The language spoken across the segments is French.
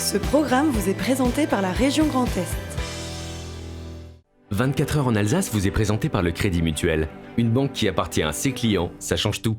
Ce programme vous est présenté par la région Grand Est. 24 heures en Alsace vous est présenté par le Crédit Mutuel. Une banque qui appartient à ses clients, ça change tout.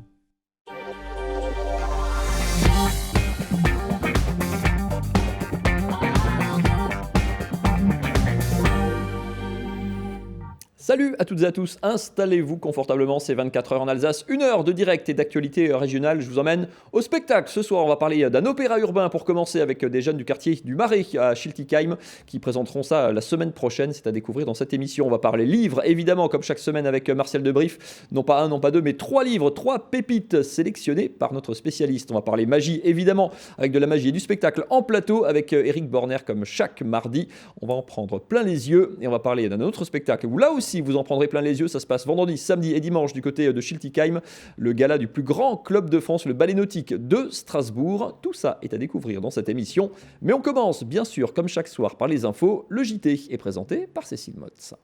Salut à toutes et à tous, installez-vous confortablement, c'est 24 heures en Alsace, 1 heure de direct et d'actualité régionale. Je vous emmène au spectacle. Ce soir, on va parler d'un opéra urbain pour commencer avec des jeunes du quartier du Marais à Schiltigheim qui présenteront ça la semaine prochaine. C'est à découvrir dans cette émission. On va parler livres, évidemment, comme chaque semaine avec Martial Debrief. Non pas un, non pas deux, mais 3 livres, 3 pépites sélectionnées par notre spécialiste. On va parler magie, évidemment, avec de la magie et du spectacle en plateau avec Eric Borner comme chaque mardi. On va en prendre plein les yeux et on va parler d'un autre spectacle où là aussi, vous en prendrez plein les yeux. Ça se passe vendredi, samedi et dimanche du côté de Schiltigheim, le gala du plus grand club de France, le Ballet Nautique de Strasbourg. Tout ça est à découvrir dans cette émission. Mais on commence, bien sûr, comme chaque soir, par les infos. Le JT est présenté par Cécile Motz.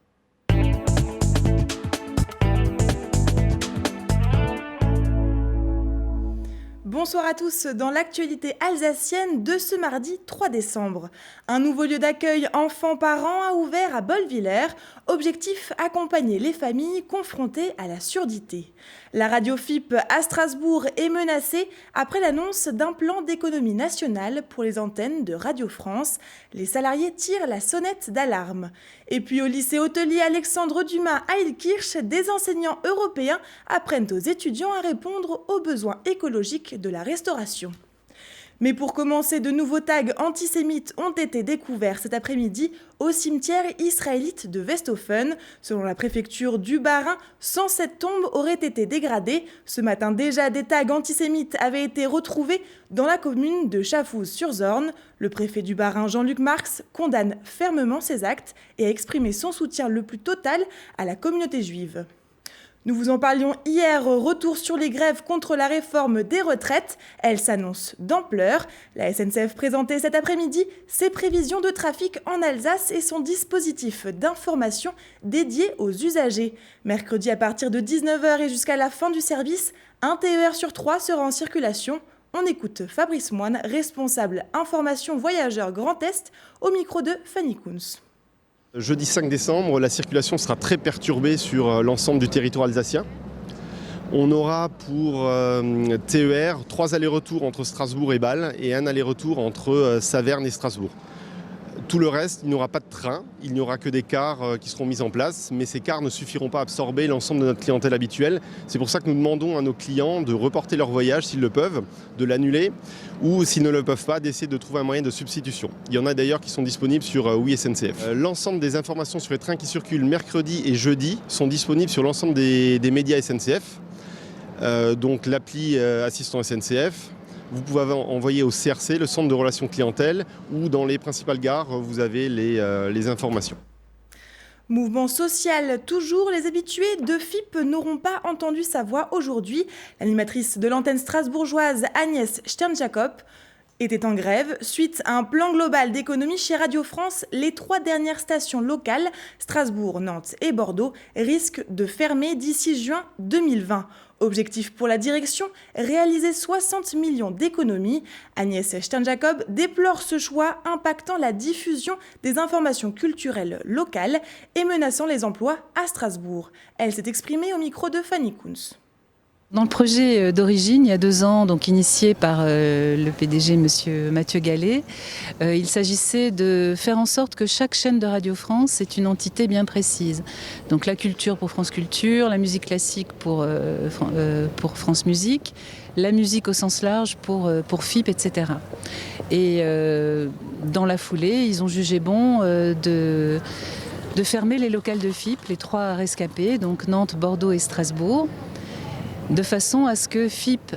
Bonsoir à tous, dans l'actualité alsacienne de ce mardi 3 décembre. Un nouveau lieu d'accueil enfants-parents a ouvert à Bolvillers. Objectif, accompagner les familles confrontées à la surdité. La radio FIP à Strasbourg est menacée après l'annonce d'un plan d'économie nationale pour les antennes de Radio France. Les salariés tirent la sonnette d'alarme. Et puis au lycée hôtelier Alexandre Dumas à Illkirch, des enseignants européens apprennent aux étudiants à répondre aux besoins écologiques de la restauration. Mais pour commencer, de nouveaux tags antisémites ont été découverts cet après-midi au cimetière israélite de Westhofen. Selon la préfecture du Bas-Rhin, 107 tombes auraient été dégradées. Ce matin déjà, des tags antisémites avaient été retrouvés dans la commune de Schaffhouse-sur-Zorn. Le préfet du Bas-Rhin, Jean-Luc Marx, condamne fermement ces actes et a exprimé son soutien le plus total à la communauté juive. Nous vous en parlions hier, retour sur les grèves contre la réforme des retraites. Elle s'annonce d'ampleur. La SNCF présentait cet après-midi ses prévisions de trafic en Alsace et son dispositif d'information dédié aux usagers. Mercredi, à partir de 19h et jusqu'à la fin du service, un TER sur 3 sera en circulation. On écoute Fabrice Moine, responsable information voyageurs Grand Est, au micro de Fanny Kunz. Jeudi 5 décembre, la circulation sera très perturbée sur l'ensemble du territoire alsacien. On aura pour TER 3 allers-retours entre Strasbourg et Bâle et un aller-retour entre Saverne et Strasbourg. Tout le reste, il n'y aura pas de train, il n'y aura que des cars qui seront mis en place, mais ces cars ne suffiront pas à absorber l'ensemble de notre clientèle habituelle. C'est pour ça que nous demandons à nos clients de reporter leur voyage s'ils le peuvent, de l'annuler, ou s'ils ne le peuvent pas, d'essayer de trouver un moyen de substitution. Il y en a d'ailleurs qui sont disponibles sur Oui SNCF. L'ensemble des informations sur les trains qui circulent mercredi et jeudi sont disponibles sur l'ensemble des médias SNCF, donc l'appli Assistant SNCF. Vous pouvez envoyer au CRC, le centre de relations clientèle, ou dans les principales gares, vous avez les informations. Mouvement social, toujours, les habitués de FIP n'auront pas entendu sa voix aujourd'hui. L'animatrice de l'antenne strasbourgeoise Agnès Stern-Jacob était en grève. Suite à un plan global d'économie chez Radio France, les 3 dernières stations locales, Strasbourg, Nantes et Bordeaux, risquent de fermer d'ici juin 2020. Objectif pour la direction, réaliser 60 millions d'économies. Agnès Stern-Jacob déplore ce choix impactant la diffusion des informations culturelles locales et menaçant les emplois à Strasbourg. Elle s'est exprimée au micro de Fanny Kunz. Dans le projet d'origine, il y a 2 ans, donc initié par le PDG Monsieur Mathieu Gallet, il s'agissait de faire en sorte que chaque chaîne de Radio France ait une entité bien précise. Donc la culture pour France Culture, la musique classique pour France Musique, la musique au sens large pour FIP, etc. Et dans la foulée, ils ont jugé bon de fermer les locales de FIP, les 3 rescapés, donc Nantes, Bordeaux et Strasbourg, de façon à ce que FIP,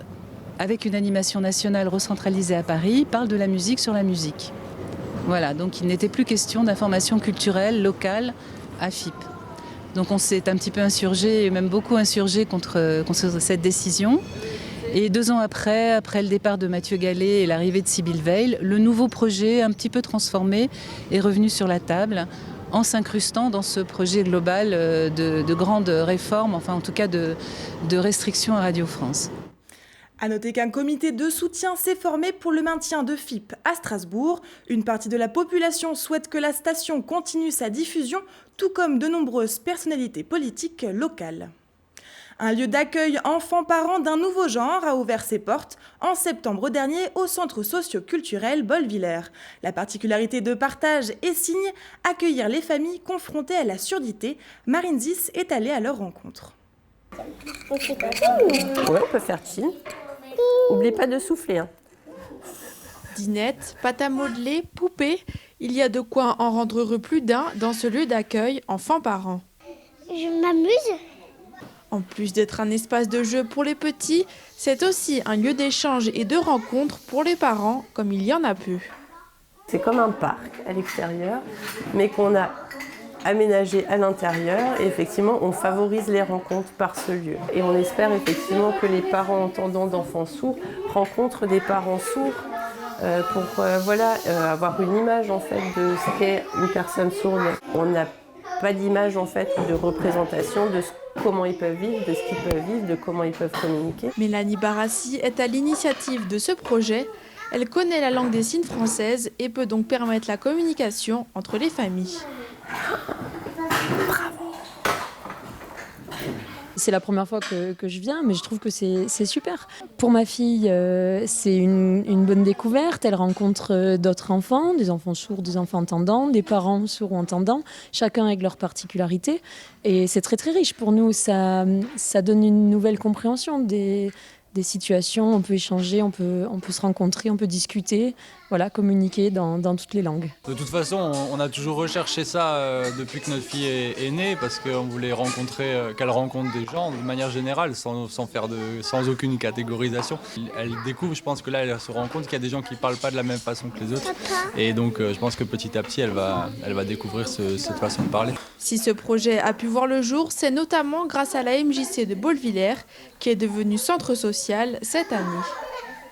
avec une animation nationale recentralisée à Paris, parle de la musique sur la musique. Voilà, donc il n'était plus question d'information culturelle locale à FIP. Donc on s'est un petit peu insurgé, même beaucoup insurgé contre cette décision. Et 2 ans après le départ de Mathieu Gallet et l'arrivée de Sybille Veil, le nouveau projet, un petit peu transformé, est revenu sur la table, en s'incrustant dans ce projet global de grandes réformes, enfin en tout cas de restrictions à Radio France. A noter qu'un comité de soutien s'est formé pour le maintien de FIP à Strasbourg. Une partie de la population souhaite que la station continue sa diffusion, tout comme de nombreuses personnalités politiques locales. Un lieu d'accueil enfants-parents d'un nouveau genre a ouvert ses portes en septembre dernier au centre socio-culturel Bolvillers. La particularité de Partage et Signe, accueillir les familles confrontées à la surdité. Marine Zis est allée à leur rencontre. Ouais, on peut faire chill. Oublie pas de souffler. Dinettes, pâte à modeler, poupées, il y a de quoi en rendre heureux plus d'un dans ce lieu d'accueil enfants-parents. Je m'amuse. En plus d'être un espace de jeu pour les petits, c'est aussi un lieu d'échange et de rencontre pour les parents, comme il y en a peu. C'est comme un parc à l'extérieur, mais qu'on a aménagé à l'intérieur. Et effectivement, on favorise les rencontres par ce lieu. Et on espère effectivement que les parents entendants d'enfants sourds rencontrent des parents sourds pour avoir une image en fait de ce qu'est une personne sourde. On n'a pas d'image en fait de représentation de comment ils peuvent vivre, de ce qu'ils peuvent vivre, de comment ils peuvent communiquer. Mélanie Barassi est à l'initiative de ce projet. Elle connaît la langue des signes française et peut donc permettre la communication entre les familles. C'est la première fois que je viens, mais je trouve que c'est super. Pour ma fille, c'est une bonne découverte. Elle rencontre d'autres enfants, des enfants sourds, des enfants entendants, des parents sourds ou entendants, chacun avec leurs particularités. Et c'est très très riche pour nous. Ça donne une nouvelle compréhension des situations. On peut échanger, on peut se rencontrer, on peut discuter, voilà, communiquer dans toutes les langues. De toute façon, on a toujours recherché ça depuis que notre fille est née, parce qu'on voulait qu'elle rencontre des gens de manière générale, sans aucune catégorisation. Elle découvre, je pense que là, elle se rend compte qu'il y a des gens qui ne parlent pas de la même façon que les autres. Et donc, je pense que petit à petit, elle va découvrir cette façon de parler. Si ce projet a pu voir le jour, c'est notamment grâce à la MJC de Bolvillers, qui est devenue centre social cette année.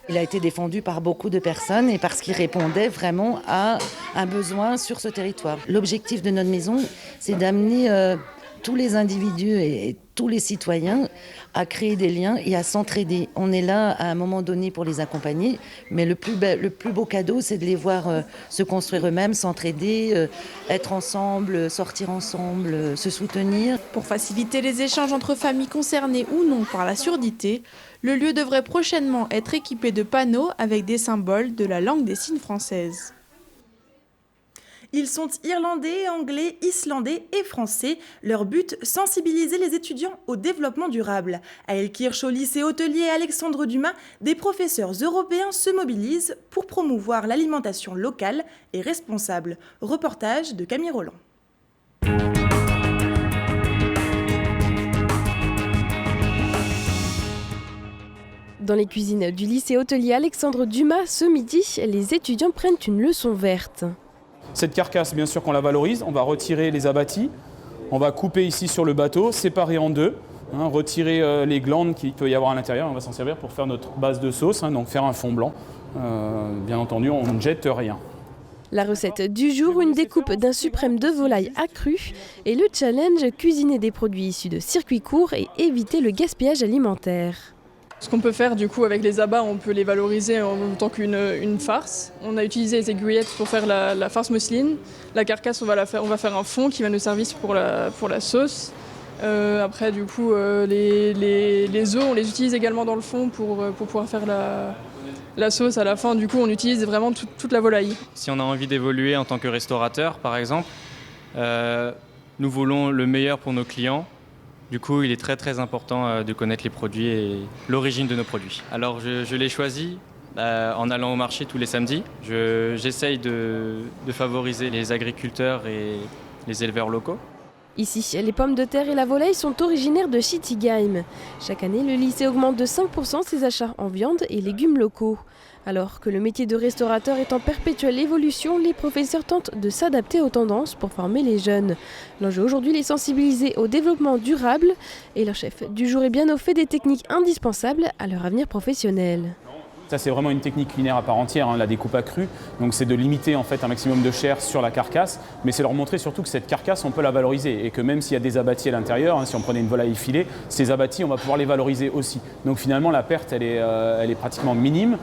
Il a été défendu par beaucoup de personnes et parce qu'il répondait vraiment à un besoin sur ce territoire. L'objectif de notre maison, c'est d'amener tous les individus et tous les citoyens à créer des liens et à s'entraider. On est là à un moment donné pour les accompagner, mais le plus beau cadeau, c'est de les voir se construire eux-mêmes, s'entraider, être ensemble, sortir ensemble, se soutenir. Pour faciliter les échanges entre familles concernées ou non par la surdité, le lieu devrait prochainement être équipé de panneaux avec des symboles de la langue des signes française. Ils sont irlandais, anglais, islandais et français. Leur but, sensibiliser les étudiants au développement durable. À Elkirch, au lycée hôtelier Alexandre Dumas, des professeurs européens se mobilisent pour promouvoir l'alimentation locale et responsable. Reportage de Camille Roland. Dans les cuisines du lycée hôtelier Alexandre Dumas, ce midi, les étudiants prennent une leçon verte. Cette carcasse, bien sûr qu'on la valorise, on va retirer les abatis, on va couper ici sur le bateau, séparer en deux, retirer les glandes qu'il peut y avoir à l'intérieur, on va s'en servir pour faire notre base de sauce, donc faire un fond blanc. Bien entendu, on ne jette rien. La recette du jour, une découpe d'un suprême de volaille accru et le challenge, cuisiner des produits issus de circuits courts et éviter le gaspillage alimentaire. Ce qu'on peut faire du coup avec les abats, on peut les valoriser en tant qu'une farce. On a utilisé les aiguillettes pour faire la farce mousseline. La carcasse, on va faire un fond qui va nous servir pour la sauce. Après du coup, les œufs, on les utilise également dans le fond pour pouvoir faire la sauce. À la fin, du coup, on utilise vraiment toute la volaille. Si on a envie d'évoluer en tant que restaurateur, par exemple, nous voulons le meilleur pour nos clients. Du coup, il est très très important de connaître les produits et l'origine de nos produits. Alors je l'ai choisi en allant au marché tous les samedis. J'essaye de favoriser les agriculteurs et les éleveurs locaux. Ici, les pommes de terre et la volaille sont originaires de Schittigheim. Chaque année, le lycée augmente de 5% ses achats en viande et légumes locaux. Alors que le métier de restaurateur est en perpétuelle évolution, les professeurs tentent de s'adapter aux tendances pour former les jeunes. L'enjeu aujourd'hui, les sensibiliser au développement durable. Et leur chef du jour est bien au fait des techniques indispensables à leur avenir professionnel. Ça, c'est vraiment une technique culinaire à part entière, la découpe à cru. Donc, c'est de limiter en fait un maximum de chair sur la carcasse, mais c'est leur montrer surtout que cette carcasse, on peut la valoriser et que même s'il y a des abattis à l'intérieur, si on prenait une volaille filée, ces abattis, on va pouvoir les valoriser aussi. Donc, finalement, la perte, elle est pratiquement minime.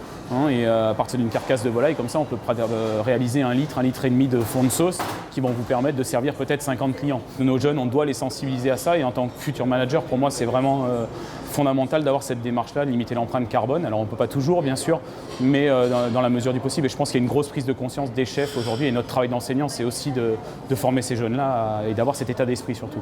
Et à partir d'une carcasse de volaille, comme ça, on peut réaliser 1 litre, 1,5 litre de fond de sauce qui vont vous permettre de servir peut-être 50 clients. Nos jeunes, on doit les sensibiliser à ça et en tant que futur manager, pour moi, c'est vraiment fondamental d'avoir cette démarche-là, de limiter l'empreinte carbone. Alors on ne peut pas toujours, bien sûr, mais dans la mesure du possible. Et je pense qu'il y a une grosse prise de conscience des chefs aujourd'hui. Et notre travail d'enseignant, c'est aussi de former ces jeunes-là et d'avoir cet état d'esprit surtout.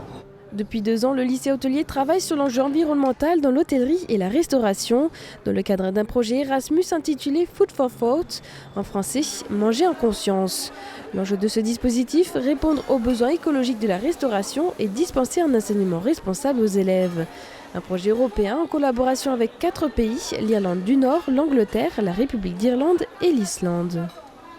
Depuis 2 ans, le lycée hôtelier travaille sur l'enjeu environnemental dans l'hôtellerie et la restauration, dans le cadre d'un projet Erasmus intitulé Food for Thought, en français, manger en conscience. L'enjeu de ce dispositif, répondre aux besoins écologiques de la restauration et dispenser un enseignement responsable aux élèves. Un projet européen en collaboration avec 4 pays, l'Irlande du Nord, l'Angleterre, la République d'Irlande et l'Islande.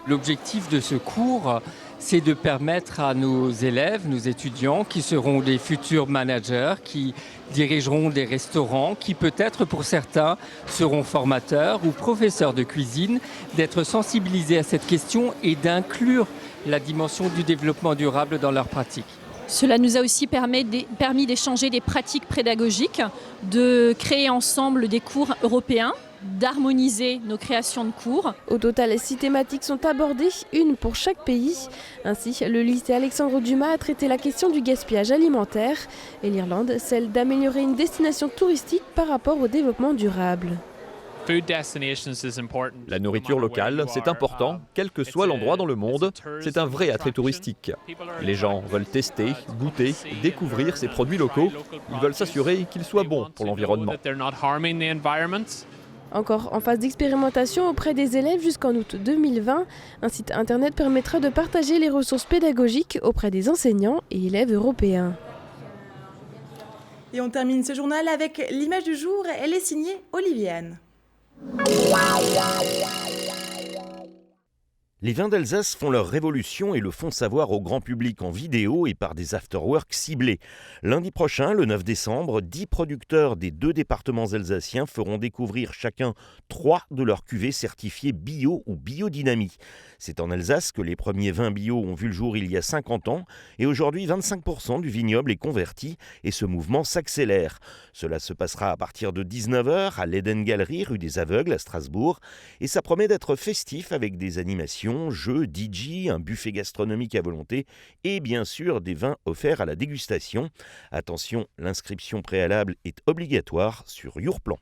L'objectif de ce cours, c'est de permettre à nos élèves, nos étudiants, qui seront des futurs managers, qui dirigeront des restaurants, qui peut-être pour certains seront formateurs ou professeurs de cuisine, d'être sensibilisés à cette question et d'inclure la dimension du développement durable dans leurs pratiques. Cela nous a aussi permis d'échanger des pratiques pédagogiques, de créer ensemble des cours européens, d'harmoniser nos créations de cours. Au total, 6 thématiques sont abordées, une pour chaque pays. Ainsi, le lycée Alexandre Dumas a traité la question du gaspillage alimentaire et l'Irlande, celle d'améliorer une destination touristique par rapport au développement durable. La nourriture locale, c'est important, quel que soit l'endroit dans le monde, c'est un vrai attrait touristique. Les gens veulent tester, goûter, découvrir ces produits locaux, ils veulent s'assurer qu'ils soient bons pour l'environnement. Encore en phase d'expérimentation auprès des élèves jusqu'en août 2020, un site internet permettra de partager les ressources pédagogiques auprès des enseignants et élèves européens. Et on termine ce journal avec l'image du jour, elle est signée Oliviane. Les vins d'Alsace font leur révolution et le font savoir au grand public en vidéo et par des afterworks ciblés. Lundi prochain, le 9 décembre, 10 producteurs des 2 départements alsaciens feront découvrir chacun 3 de leurs cuvées certifiées bio ou biodynamie. C'est en Alsace que les premiers vins bio ont vu le jour il y a 50 ans et aujourd'hui 25% du vignoble est converti et ce mouvement s'accélère. Cela se passera à partir de 19h à l'Eden Galerie, rue des Aveugles à Strasbourg et ça promet d'être festif avec des animations, jeux, DJ, un buffet gastronomique à volonté et bien sûr des vins offerts à la dégustation. Attention, l'inscription préalable est obligatoire sur Yourplan.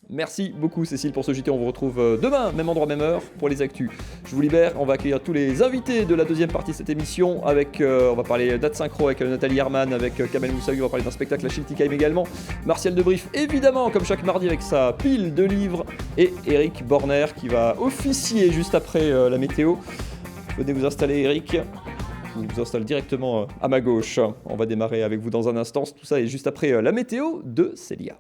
Merci beaucoup Cécile pour ce JT, on vous retrouve demain, même endroit, même heure pour les actus. Je vous libère, on va accueillir tous les invités de la deuxième partie de cette émission avec, on va parler date synchro avec Nathalie Herman, avec Kamel Moussaoui, on va parler d'un spectacle à Schiltigheim également, Martial Debrief évidemment comme chaque mardi avec sa pile de livres et Eric Borner qui va officier juste après la météo. Venez vous installer Eric. Je vous installe directement à ma gauche. On va démarrer avec vous dans un instant, tout ça est juste après la météo de Célia.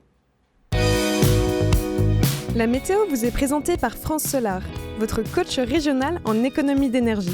La météo vous est présentée par France Solar, votre coach régional en économie d'énergie.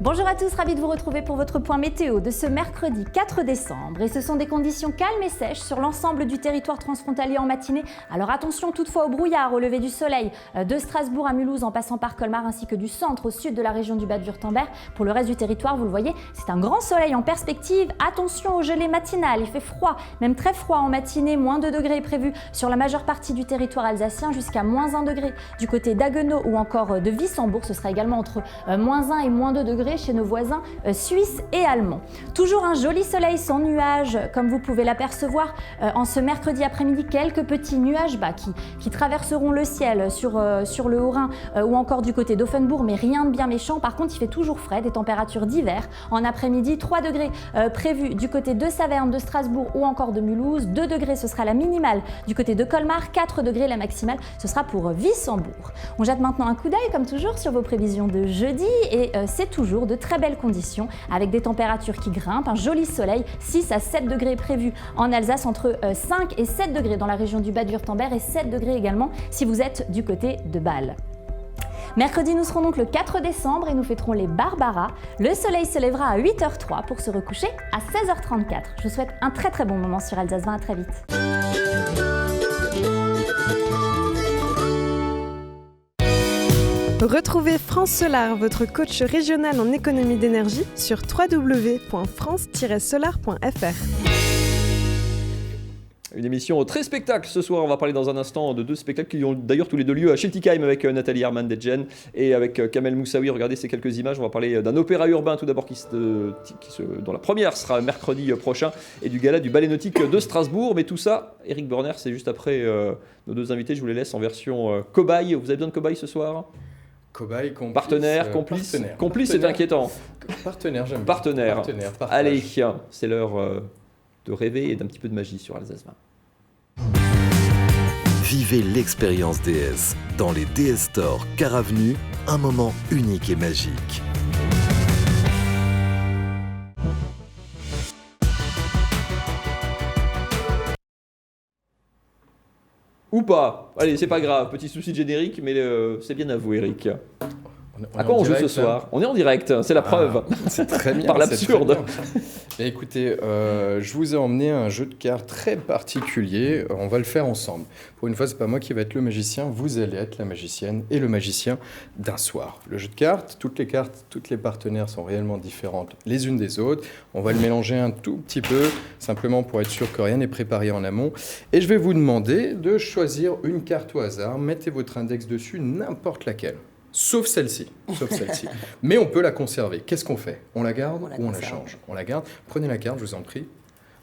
Bonjour à tous, ravi de vous retrouver pour votre point météo de ce mercredi 4 décembre. Et ce sont des conditions calmes et sèches sur l'ensemble du territoire transfrontalier en matinée. Alors attention toutefois au brouillard, au lever du soleil, de Strasbourg à Mulhouse en passant par Colmar ainsi que du centre au sud de la région du Bade-Wurtemberg. Pour le reste du territoire, vous le voyez, c'est un grand soleil en perspective. Attention aux gelées matinales, il fait froid, même très froid en matinée. Moins 2 degrés est prévu sur la majeure partie du territoire alsacien jusqu'à moins 1 degré. Du côté d'Haguenau ou encore de Wissembourg, ce sera également entre moins 1 et moins 2 degrés chez nos voisins suisses et allemands. Toujours un joli soleil sans nuages, comme vous pouvez l'apercevoir en ce mercredi après-midi, quelques petits nuages bas qui traverseront le ciel sur le Haut-Rhin ou encore du côté d'Offenbourg, mais rien de bien méchant. Par contre, il fait toujours frais, des températures d'hiver. En après-midi, 3 degrés prévus du côté de Saverne, de Strasbourg ou encore de Mulhouse. 2 degrés, ce sera la minimale du côté de Colmar. 4 degrés, la maximale, ce sera pour Wissembourg. On jette maintenant un coup d'œil, comme toujours, sur vos prévisions de jeudi et c'est toujours de très belles conditions avec des températures qui grimpent, un joli soleil, 6 à 7 degrés prévus en Alsace, entre 5 et 7 degrés dans la région du Bade-Wurtemberg et 7 degrés également si vous êtes du côté de Bâle. Mercredi, nous serons donc le 4 décembre et nous fêterons les Barbara. Le soleil se lèvera à 8h03 pour se recoucher à 16h34. Je vous souhaite un très très bon moment sur Alsace 20, à très vite. Retrouvez France Solar, votre coach régional en économie d'énergie, sur www.france-solar.fr. Une émission très spectacle ce soir. On va parler dans un instant de deux spectacles qui ont d'ailleurs tous les deux lieu à Schiltigheim avec Nathalie Hermann-Dedgen et avec Kamel Moussaoui. Regardez ces quelques images. On va parler d'un opéra urbain tout d'abord dont la première sera mercredi prochain et du gala du Ballet Nautique de Strasbourg. Mais tout ça, Eric Borner, c'est juste après nos deux invités. Je vous les laisse en version cobaye. Vous avez besoin de cobaye ce soir ? Cobaye, complice, partenaire, complice. Partenaire. Complice, c'est inquiétant. Partenaire, j'aime bien. Partenaire. Partenaire. Allez, c'est l'heure de rêver et d'un petit peu de magie sur Alsace 20. Vivez l'expérience DS dans les DS Store Car Avenue, un moment unique et magique. Ou pas. Allez, c'est pas grave. Petit souci de générique, mais c'est bien à vous, Eric. À quoi on joue ce soir ? On est en direct, c'est la preuve. C'est très bien. Par l'absurde. Et écoutez, je vous ai emmené un jeu de cartes très particulier. On va le faire ensemble. Pour une fois, c'est pas moi qui vais être le magicien. Vous allez être la magicienne et le magicien d'un soir. Le jeu de cartes, toutes les partenaires sont réellement différentes les unes des autres. On va le mélanger un tout petit peu, simplement pour être sûr que rien n'est préparé en amont. Et je vais vous demander de choisir une carte au hasard. Mettez votre index dessus, n'importe laquelle. Sauf celle-ci. Mais on peut la conserver. Qu'est-ce qu'on fait ? On la garde ou on la change ? On la garde. Prenez la carte, je vous en prie.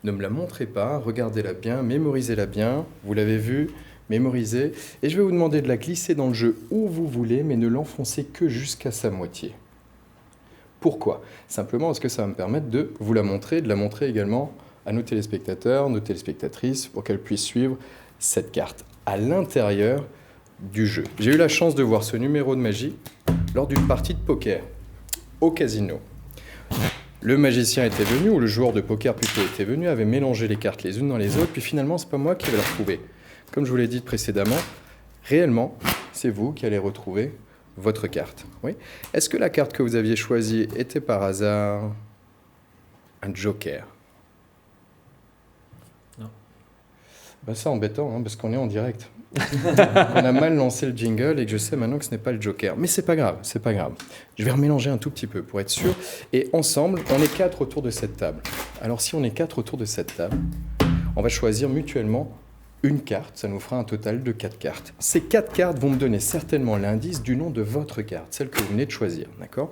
Ne me la montrez pas, regardez-la bien, mémorisez-la bien. Vous l'avez vue, mémorisez. Et je vais vous demander de la glisser dans le jeu où vous voulez, mais ne l'enfoncez que jusqu'à sa moitié. Pourquoi ? Simplement parce que ça va me permettre de vous la montrer, de la montrer également à nos téléspectateurs, nos téléspectatrices, pour qu'elles puissent suivre cette carte à l'intérieur du jeu. J'ai eu la chance de voir ce numéro de magie lors d'une partie de poker au casino. Le magicien était venu, ou le joueur de poker plutôt était venu, avait mélangé les cartes les unes dans les autres, puis finalement, c'est pas moi qui vais la retrouver. Comme je vous l'ai dit précédemment, réellement, c'est vous qui allez retrouver votre carte. Oui. Est-ce que la carte que vous aviez choisie était par hasard un joker ? Non. Bah, c'est embêtant, parce qu'on est en direct. On a mal lancé le jingle et que je sais maintenant que ce n'est pas le joker. Mais c'est pas grave. Je vais remélanger un tout petit peu pour être sûr. Et ensemble, on est 4 autour de cette table. Alors si on est 4 autour de cette table, on va choisir mutuellement une carte. Ça nous fera un total de 4 cartes. Ces 4 cartes vont me donner certainement l'indice du nom de votre carte, celle que vous venez de choisir. D'accord ?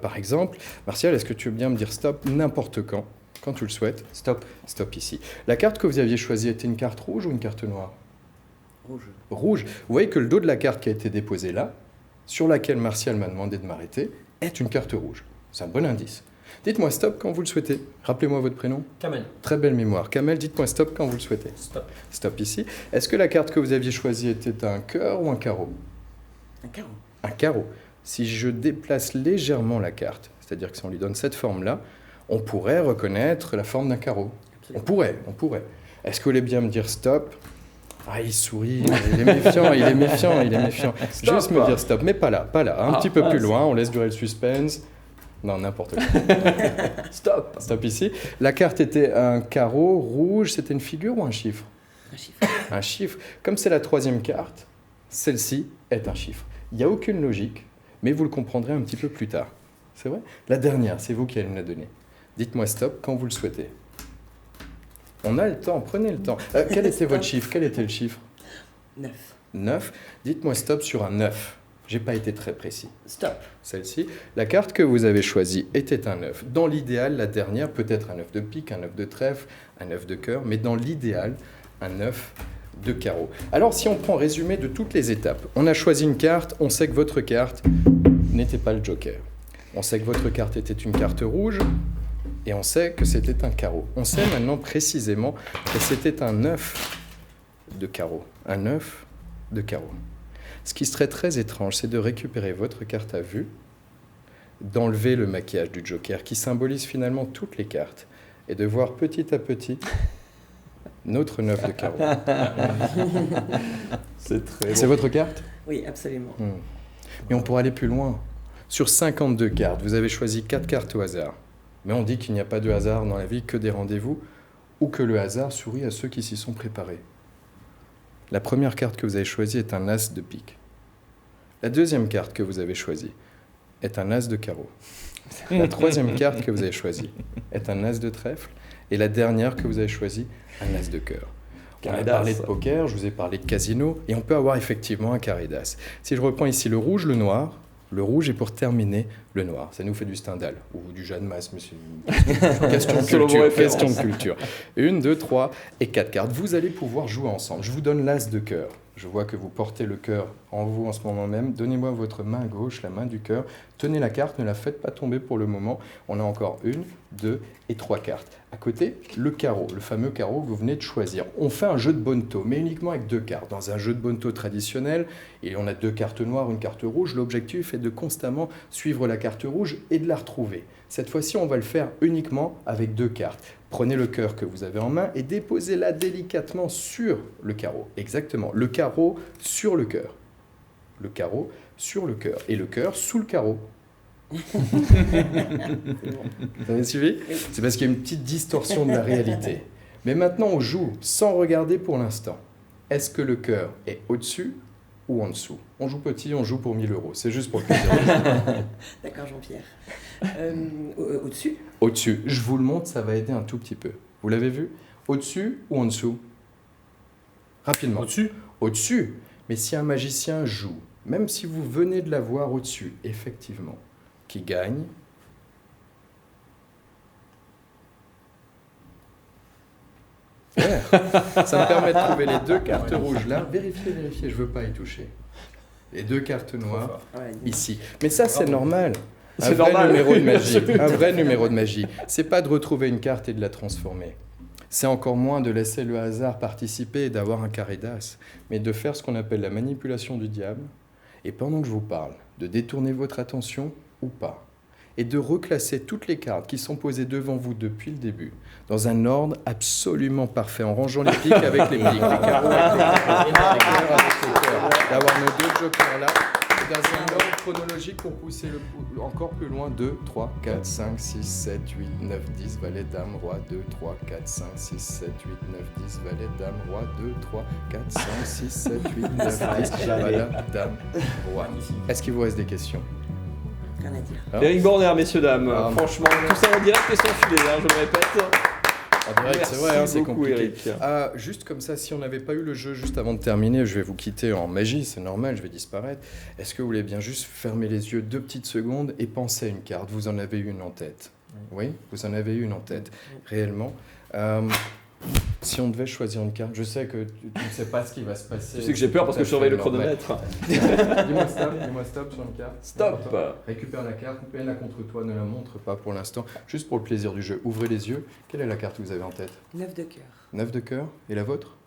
Par exemple, Martial, est-ce que tu veux bien me dire stop n'importe quand tu le souhaites ? Stop. Stop ici. La carte que vous aviez choisie était une carte rouge ou une carte noire ? Rouge. Vous voyez que le dos de la carte qui a été déposée là, sur laquelle Martial m'a demandé de m'arrêter, est une carte rouge. C'est un bon indice. Dites-moi stop quand vous le souhaitez. Rappelez-moi votre prénom. Kamel. Très belle mémoire. Kamel, dites-moi stop quand vous le souhaitez. Stop. Stop ici. Est-ce que la carte que vous aviez choisie était un cœur ou un carreau ? Un carreau. Un carreau. Si je déplace légèrement la carte, c'est-à-dire que si on lui donne cette forme-là, on pourrait reconnaître la forme d'un carreau. Absolument. On pourrait. Est-ce que vous voulez bien me dire stop ? Ah, il sourit, il est méfiant. Stop. Juste me dire stop, mais pas là. Un petit peu plus loin, on laisse durer le suspense. Non, n'importe quoi. Stop ici. La carte était un carreau rouge, c'était une figure ou un chiffre ? Un chiffre. Un chiffre. Comme c'est la 3e carte, celle-ci est un chiffre. Il n'y a aucune logique, mais vous le comprendrez un petit peu plus tard. C'est vrai ? La dernière, c'est vous qui allez me la donner. Dites-moi stop quand vous le souhaitez. On a le temps, prenez le temps. Quel était votre chiffre ? Quel était le chiffre ? 9. 9. Dites-moi stop sur un 9. J'ai pas été très précis. Stop. Celle-ci. La carte que vous avez choisie était un 9. Dans l'idéal, la dernière peut être un 9 de pique, un 9 de trèfle, un 9 de cœur, mais dans l'idéal, un 9 de carreau. Alors si on prend résumé de toutes les étapes, on a choisi une carte, on sait que votre carte n'était pas le joker. On sait que votre carte était une carte rouge, et on sait que c'était un carreau. On sait maintenant précisément que c'était un 9 de carreau. Un 9 de carreau. Ce qui serait très étrange, c'est de récupérer votre carte à vue, d'enlever le maquillage du joker qui symbolise finalement toutes les cartes, et de voir petit à petit notre 9 de carreau. C'est très bon. C'est votre carte ? Oui, absolument. Mais on pourrait aller plus loin. Sur 52 cartes, vous avez choisi 4 cartes au hasard. Mais on dit qu'il n'y a pas de hasard dans la vie, que des rendez-vous, ou que le hasard sourit à ceux qui s'y sont préparés. La première carte que vous avez choisie est un as de pique. La deuxième carte que vous avez choisie est un as de carreau. La troisième carte que vous avez choisie est un as de trèfle. Et la dernière que vous avez choisie, un as de cœur. On a parlé de poker, je vous ai parlé de casino, et on peut avoir effectivement un carré d'as. Si je reprends ici le rouge, le noir, le rouge est pour terminer le noir. Ça nous fait du Stendhal, ou du Jeanne Masse, monsieur. Question de culture. 1, 2, 3 et 4 cartes. Vous allez pouvoir jouer ensemble. Je vous donne l'as de cœur. Je vois que vous portez le cœur en vous en ce moment même. Donnez-moi votre main gauche, la main du cœur. Tenez la carte, ne la faites pas tomber pour le moment. On a encore 1, 2 et 3 cartes. À côté, le carreau, le fameux carreau que vous venez de choisir. On fait un jeu de bonneto, mais uniquement avec 2 cartes. Dans un jeu de bonneto traditionnel, et on a 2 cartes noires, une carte rouge. L'objectif est de constamment suivre la carte rouge et de la retrouver. Cette fois-ci, on va le faire uniquement avec 2 cartes. Prenez le cœur que vous avez en main et déposez-la délicatement sur le carreau. Exactement, le carreau sur le cœur. Le carreau sur le cœur. Et le cœur sous le carreau. Vous avez suivi ? C'est parce qu'il y a une petite distorsion de la réalité. Mais maintenant, on joue sans regarder pour l'instant. Est-ce que le cœur est au-dessus ou en dessous ? On joue petit, on joue pour 1 000 €. C'est juste pour le plaisir. D'accord, Jean-Pierre. Au-dessus ? Au-dessus. Je vous le montre, ça va aider un tout petit peu. Vous l'avez vu ? Au-dessus ou en dessous ? Rapidement. Au-dessus ? Au-dessus. Mais si un magicien joue, même si vous venez de la voir au-dessus, effectivement, qui gagne ? Vert. Ça me permet de trouver les 2 cartes rouges là. Vérifiez, je ne veux pas y toucher. Les 2 cartes noires ici. Mais ça, c'est normal. Un vrai numéro de magie. Un vrai numéro de magie. C'est pas de retrouver une carte et de la transformer. C'est encore moins de laisser le hasard participer et d'avoir un carré d'as, mais de faire ce qu'on appelle la manipulation du diable. Et pendant que je vous parle, de détourner votre attention ou pas. Et de reclasser toutes les cartes qui sont posées devant vous depuis le début, dans un ordre absolument parfait, en rangeant les piques avec les piques, les carreaux avec les cœurs avec les cœurs, d'avoir nos 2 jokers là, dans un ordre chronologique pour pousser encore plus loin, 2, 3, 4, 5, 6, 7, 8, 9, 10, valet, dame, roi, 2, 3, 4, 5, 6, 7, 8, 9, 10, valet, dame, roi, 2, 3, 4, 5, 6, 7, 8, 9, 10, valet, dame, roi. Est-ce qu'il vous reste des questions ? Rien à dire. Eric Borner, messieurs, dames. Franchement, tout ça en direct et sans filet, je le répète. En direct, c'est vrai, c'est beaucoup, compliqué. Eric. Juste comme ça, si on n'avait pas eu le jeu juste avant de terminer, je vais vous quitter en magie, c'est normal, je vais disparaître. Est-ce que vous voulez bien juste fermer les yeux 2 petites secondes et penser à une carte ? Vous en avez une en tête. Oui, vous en avez une en tête, réellement. Si on devait choisir une carte, je sais que tu ne sais pas ce qui va se passer. Tu sais que j'ai peur parce que je surveille le chronomètre. Dis-moi stop sur une carte. Stop. Récupère la carte, mets-la contre toi, ne la montre pas pour l'instant. Juste pour le plaisir du jeu, ouvrez les yeux. Quelle est la carte que vous avez en tête ? 9 de cœur. 9 de cœur. Et la vôtre ?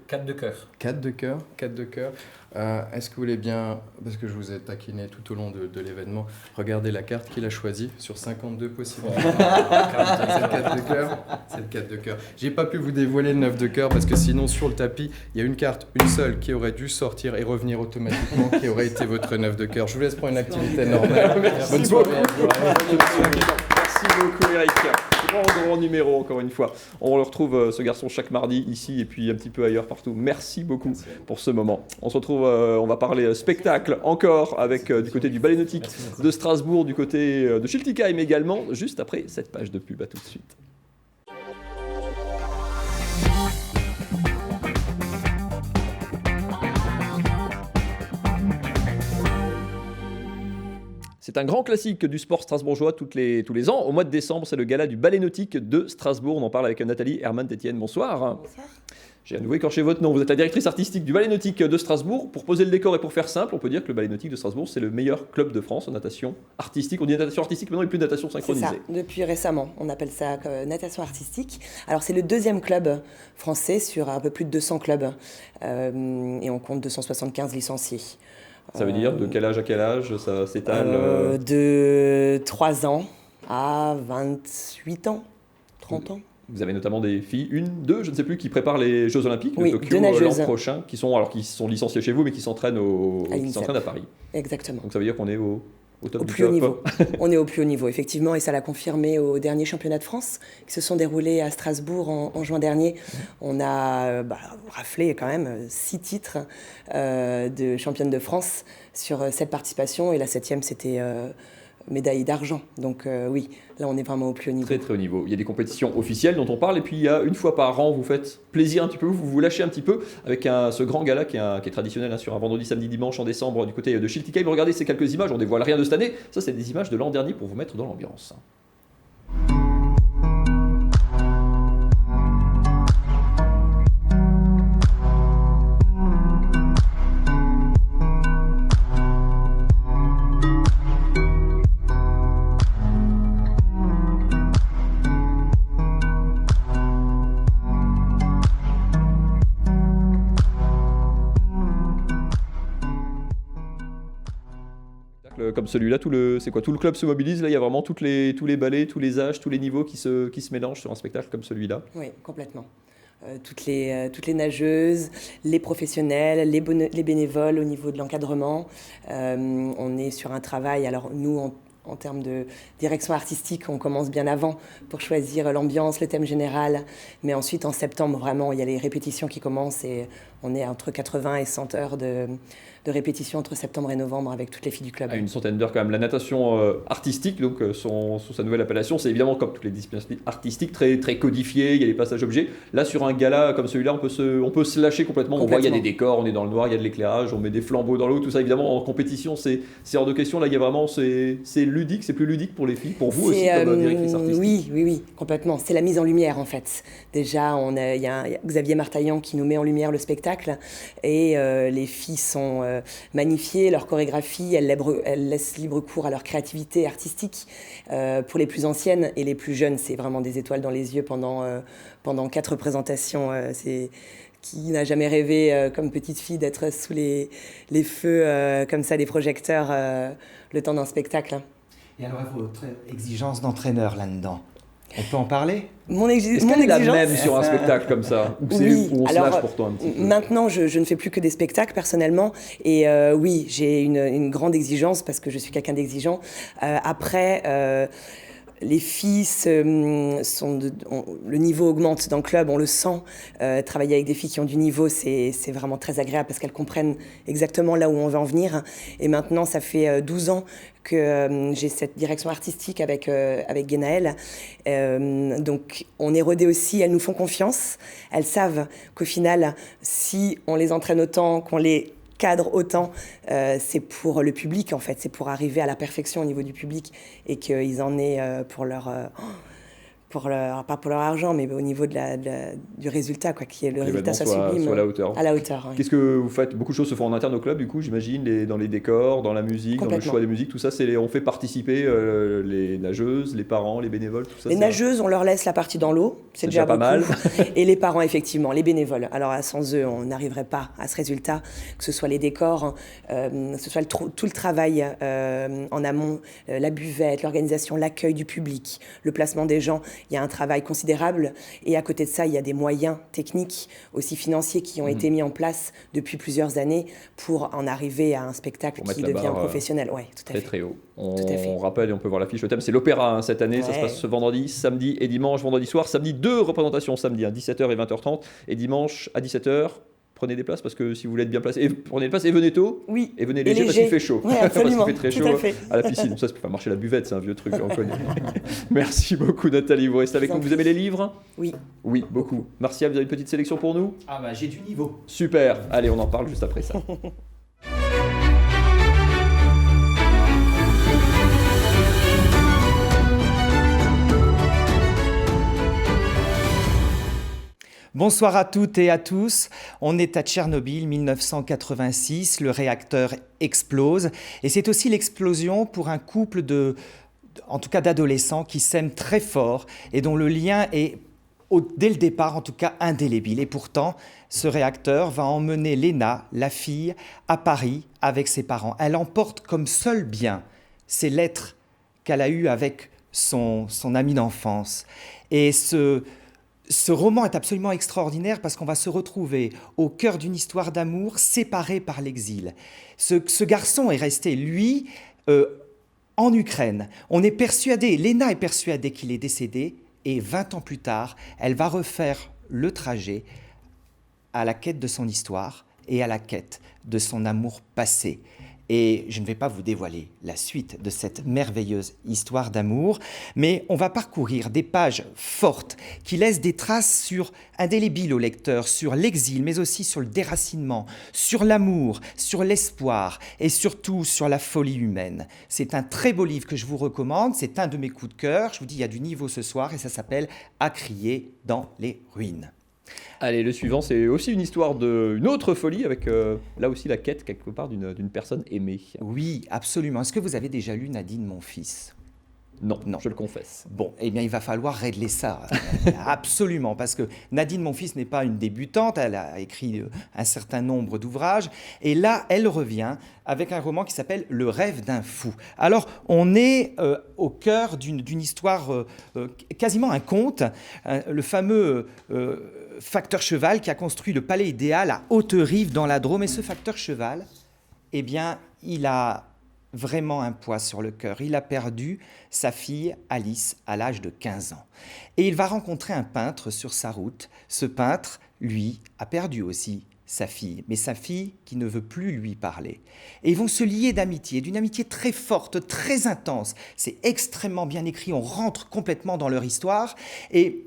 4 de cœur. 4 de cœur, 4 de cœur. Est-ce que vous voulez bien, parce que je vous ai taquiné tout au long de l'événement, regarder la carte qu'il a choisie sur 52 possibles. C'est le 4 de cœur. C'est le 4 de cœur. J'ai pas pu vous dévoiler le 9 de cœur parce que sinon sur le tapis, il y a une carte, une seule, qui aurait dû sortir et revenir automatiquement, qui aurait été votre 9 de cœur. Je vous laisse prendre une activité normale. Bonne soirée. Merci beaucoup, Eric. Grand numéro, encore une fois. On le retrouve, ce garçon, chaque mardi, ici et puis un petit peu ailleurs, partout. Merci beaucoup pour ce moment. On se retrouve, on va parler spectacle encore avec du côté du Ballet Nautique de Strasbourg, du côté de Schiltigheim également, juste après cette page de pub. À tout de suite. C'est un grand classique du sport strasbourgeois tous les ans. Au mois de décembre, c'est le gala du Ballet Nautique de Strasbourg. On en parle avec Nathalie Hermann-Tétienne. Bonsoir. Bonsoir. J'ai à nouveau écorché votre nom. Vous êtes la directrice artistique du Ballet Nautique de Strasbourg. Pour poser le décor et pour faire simple, on peut dire que le Ballet Nautique de Strasbourg, c'est le meilleur club de France en natation artistique. On dit natation artistique maintenant et plus natation synchronisée. C'est ça, depuis récemment. On appelle ça natation artistique. Alors, c'est le 2e club français sur un peu plus de 200 clubs. Et on compte 275 licenciés. Ça veut dire de quel âge à quel âge ça s'étale De 3 ans à 28 ans, 30 ans. Vous avez notamment des filles, deux, je ne sais plus, qui préparent les Jeux Olympiques de Tokyo l'an prochain, qui sont licenciées chez vous, mais qui s'entraînent à Paris. Exactement. Donc ça veut dire qu'on est au top du plus haut top. niveau. On est au plus haut niveau, effectivement, et ça l'a confirmé au dernier championnat de France qui se sont déroulés à Strasbourg en juin dernier. On a raflé quand même 6 titres de championne de France sur 7 participations, et la 7e c'était médaille d'argent. Donc oui, là on est vraiment au plus haut niveau. Très très haut niveau. Il y a des compétitions officielles dont on parle, et puis il y a une fois par an, vous faites plaisir un petit peu, vous vous lâchez un petit peu avec ce grand gala qui est traditionnel sur un vendredi, samedi, dimanche en décembre du côté de Schiltigheim. Regardez ces quelques images, on dévoile rien de cette année, ça c'est des images de l'an dernier pour vous mettre dans l'ambiance. Comme celui-là, tout le club se mobilise. Là, il y a vraiment tous les ballets, tous les âges, tous les niveaux qui se mélangent sur un spectacle comme celui-là. Oui, complètement. Toutes les nageuses, les professionnels, les bénévoles au niveau de l'encadrement. On est sur un travail, alors nous, en termes de direction artistique, on commence bien avant pour choisir l'ambiance, le thème général. Mais ensuite, en septembre, vraiment, il y a les répétitions qui commencent et on est entre 80 et 100 heures de répétition entre septembre et novembre avec toutes les filles du club. Une centaine d'heures quand même. La natation artistique, donc sous sa nouvelle appellation, c'est évidemment comme toutes les disciplines artistiques, très, très codifié, il y a les passages objets. Là, sur un gala comme celui-là, on peut se lâcher complètement. On voit, il y a des décors, on est dans le noir, il y a de l'éclairage, on met des flambeaux dans l'eau, tout ça. Évidemment, en compétition, c'est hors de question. Là, il y a vraiment, c'est ludique, c'est plus ludique pour les filles, pour vous aussi comme directrice artistique. Oui, complètement. C'est la mise en lumière, en fait. Déjà, il y a Xavier Martaillan qui nous met en lumière le spectacle et les filles sont magnifiées, leur chorégraphie, elles laissent libre cours à leur créativité artistique. Pour les plus anciennes et les plus jeunes, c'est vraiment des étoiles dans les yeux pendant 4 représentations. Qui n'a jamais rêvé, comme petite fille, d'être sous les feux comme ça, des projecteurs, le temps d'un spectacle. Et alors, votre exigence d'entraîneur là-dedans, on peut en parler ? Est-ce qu'elle est la même sur un spectacle comme ça ou on se lâche pour toi un petit peu ? Maintenant, je ne fais plus que des spectacles personnellement. Et oui, j'ai une grande exigence parce que je suis quelqu'un d'exigeant. Après... les filles, le niveau augmente dans le club, on le sent. Travailler avec des filles qui ont du niveau, c'est vraiment très agréable parce qu'elles comprennent exactement là où on veut en venir. Et maintenant, ça fait 12 ans que j'ai cette direction artistique avec Guénaëlle. Donc, on est rodés aussi, elles nous font confiance. Elles savent qu'au final, si on les entraîne autant, qu'on les cadre autant, c'est pour le public en fait, c'est pour arriver à la perfection au niveau du public et qu'ils en aient pas pour leur argent, mais au niveau du résultat, quoi, que le résultat soit sublime. Soit à la hauteur. À la hauteur, oui. Qu'est-ce que vous faites ? Beaucoup de choses se font en interne au club, du coup, j'imagine, dans les décors, dans la musique, dans le choix des musiques, tout ça, on fait participer les nageuses, les parents, les bénévoles, tout ça. Les nageuses, on leur laisse la partie dans l'eau, c'est déjà pas mal. Et les parents, effectivement, les bénévoles. Alors, sans eux, on n'arriverait pas à ce résultat, que ce soit les décors, que ce soit tout le travail en amont, la buvette, l'organisation, l'accueil du public, le placement des gens. Il y a un travail considérable et à côté de ça, il y a des moyens techniques, aussi financiers, qui ont été mis en place depuis plusieurs années pour en arriver à un spectacle qui devient professionnel. Ouais, tout à fait. Très haut. On rappelle et on peut voir l'affiche. Le thème, c'est l'opéra cette année. Ouais. Ça se passe ce vendredi, samedi et dimanche. Vendredi soir, samedi, 2 représentations samedi, 17h et 20h30. Et dimanche à 17h. Prenez des places parce que si vous voulez être bien placé, prenez des places et venez tôt. Oui. Et venez léger parce qu'il fait chaud. Oui, absolument. Parce qu'il fait très chaud à la piscine. Ça, c'est pas marcher la buvette, c'est un vieux truc, on connaît. Merci beaucoup, Nathalie. Vous restez avec nous. Vous aimez les livres ? Oui. Oui, beaucoup. Martial, vous avez une petite sélection pour nous ? Ah bah j'ai du niveau. Super. Allez, on en parle juste après ça. Bonsoir à toutes et à tous. On est à Tchernobyl, 1986. Le réacteur explose. Et c'est aussi l'explosion pour un couple en tout cas d'adolescents qui s'aiment très fort et dont le lien est, dès le départ, en tout cas indélébile. Et pourtant, ce réacteur va emmener Léna, la fille, à Paris avec ses parents. Elle emporte comme seul bien ces lettres qu'elle a eues avec son ami d'enfance. Et ce Ce roman est absolument extraordinaire parce qu'on va se retrouver au cœur d'une histoire d'amour séparée par l'exil. Ce garçon est resté, lui, en Ukraine. On est persuadé, Léna est persuadée qu'il est décédé, et 20 ans plus tard, elle va refaire le trajet à la quête de son histoire et à la quête de son amour passé. Et je ne vais pas vous dévoiler la suite de cette merveilleuse histoire d'amour, mais on va parcourir des pages fortes qui laissent des traces indélébiles au lecteur, sur l'exil, mais aussi sur le déracinement, sur l'amour, sur l'espoir et surtout sur la folie humaine. C'est un très beau livre que je vous recommande, c'est un de mes coups de cœur. Je vous dis, il y a du niveau ce soir et ça s'appelle « À crier dans les ruines ». Allez, le suivant, c'est aussi une histoire d'une autre folie, avec là aussi la quête, quelque part, d'une personne aimée. Oui, absolument. Est-ce que vous avez déjà lu Nadine, mon fils ? Non, je le confesse. Bon, eh bien, il va falloir régler ça. Absolument, parce que Nadine, mon fils, n'est pas une débutante. Elle a écrit un certain nombre d'ouvrages. Et là, elle revient avec un roman qui s'appelle « Le rêve d'un fou ». Alors, on est au cœur d'une histoire, quasiment un conte. Le fameux facteur cheval qui a construit le palais idéal à Haute-Rive dans la Drôme. Et ce facteur cheval, eh bien, il a vraiment un poids sur le cœur. Il a perdu sa fille Alice à l'âge de 15 ans. Et il va rencontrer un peintre sur sa route. Ce peintre, lui, a perdu aussi sa fille, mais sa fille qui ne veut plus lui parler. Et ils vont se lier d'amitié, d'une amitié très forte, très intense. C'est extrêmement bien écrit, on rentre complètement dans leur histoire. Et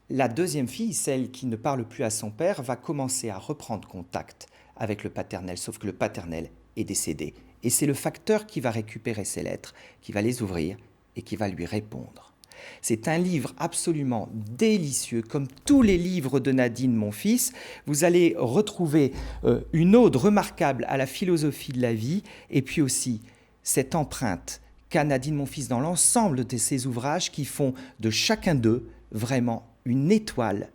la deuxième fille, celle qui ne parle plus à son père, va commencer à reprendre contact avec le paternel, sauf que le paternel est décédé. Et c'est le facteur qui va récupérer ses lettres, qui va les ouvrir et qui va lui répondre. C'est un livre absolument délicieux, comme tous les livres de Nadine, mon fils. Vous allez retrouver une ode remarquable à la philosophie de la vie, et puis aussi cette empreinte qu'a Nadine, mon fils, dans l'ensemble de ses ouvrages, qui font de chacun d'eux vraiment une étoile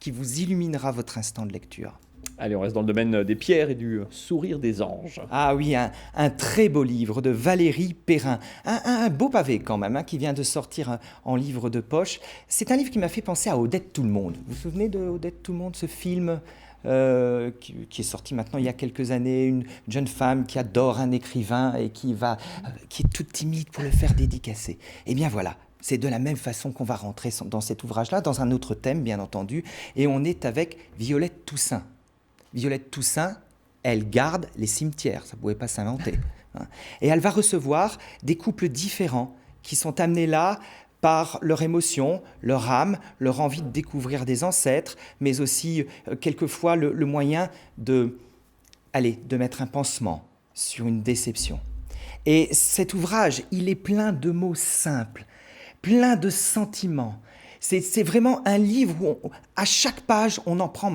qui vous illuminera votre instant de lecture. Allez, on reste dans le domaine des pierres et du sourire des anges. Ah oui, un très beau livre de Valérie Perrin. Un beau pavé quand même, qui vient de sortir en livre de poche. C'est un livre qui m'a fait penser à Odette Tout-le-Monde. Vous vous souvenez de Odette Tout-le-Monde, ce film qui est sorti maintenant il y a quelques années, une jeune femme qui adore un écrivain et qui est toute timide pour le faire dédicacer. Eh bien voilà. C'est de la même façon qu'on va rentrer dans cet ouvrage-là, dans un autre thème, bien entendu, et on est avec Violette Toussaint. Violette Toussaint, elle garde les cimetières, ça ne pouvait pas s'inventer. Et elle va recevoir des couples différents qui sont amenés là par leur émotion, leur âme, leur envie de découvrir des ancêtres, mais aussi quelquefois le moyen de mettre un pansement sur une déception. Et cet ouvrage, il est plein de mots simples, plein de sentiments. C'est vraiment un livre où, à chaque page, on en prend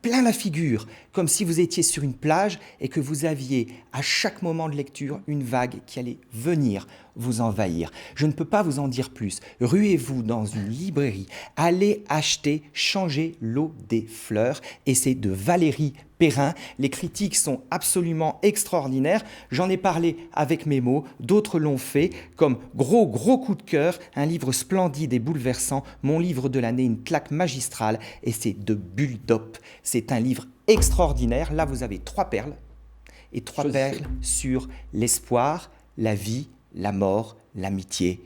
plein la figure, comme si vous étiez sur une plage et que vous aviez, à chaque moment de lecture, une vague qui allait venir vous envahir. Je ne peux pas vous en dire plus. Ruez-vous dans une librairie, allez acheter Changer l'eau des fleurs, et c'est de Valérie Perrin. Les critiques sont absolument extraordinaires. J'en ai parlé avec mes mots, d'autres l'ont fait, comme gros coup de cœur, un livre splendide et bouleversant, mon livre de l'année, une claque magistrale, et c'est de Bulldop. C'est un livre extraordinaire. Là, vous avez 3 perles, et 3 perles sur l'espoir, la vie, la mort, l'amitié,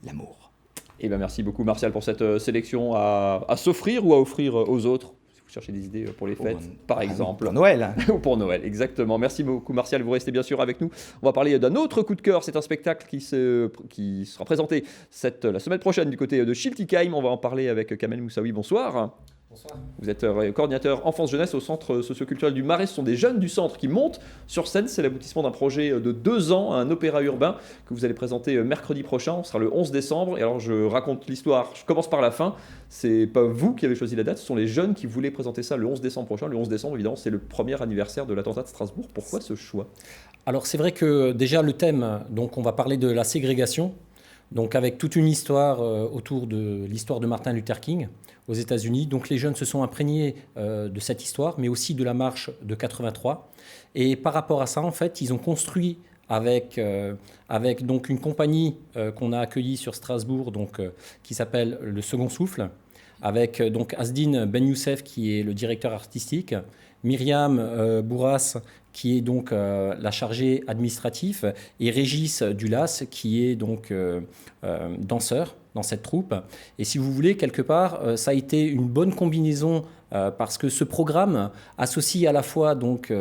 l'amour. Eh bien, merci beaucoup, Martial, pour cette sélection à s'offrir ou à offrir aux autres. Si vous cherchez des idées pour les fêtes, par exemple. Pour Noël. Ou pour Noël, exactement. Merci beaucoup, Martial. Vous restez bien sûr avec nous. On va parler d'un autre coup de cœur. C'est un spectacle qui sera présenté la semaine prochaine du côté de Schiltigheim. On va en parler avec Kamel Moussaoui. Bonsoir. Bonsoir. Vous êtes coordinateur enfance-jeunesse au centre socioculturel du Marais. Ce sont des jeunes du centre qui montent sur scène. C'est l'aboutissement d'un projet de 2 ans, un opéra urbain que vous allez présenter mercredi prochain. Ce sera le 11 décembre. Et alors, je raconte l'histoire. Je commence par la fin. C'est pas vous qui avez choisi la date. Ce sont les jeunes qui voulaient présenter ça le 11 décembre prochain. Le 11 décembre, évidemment, c'est le premier anniversaire de l'attentat de Strasbourg. Pourquoi ce choix ? Alors, c'est vrai que déjà, le thème, donc on va parler de la ségrégation. Donc, avec toute une histoire autour de l'histoire de Martin Luther King aux États-Unis. Donc les jeunes se sont imprégnés de cette histoire, mais aussi de la marche de 83. Et par rapport à ça, en fait, ils ont construit avec donc une compagnie qu'on a accueillie sur Strasbourg, qui s'appelle Le Second Souffle, avec donc Asdine Ben Youssef qui est le directeur artistique, Myriam Bourras qui est donc la chargée administrative, et Régis Dulas qui est donc danseur dans cette troupe. Et si vous voulez, quelque part, ça a été une bonne combinaison parce que ce programme associe à la fois donc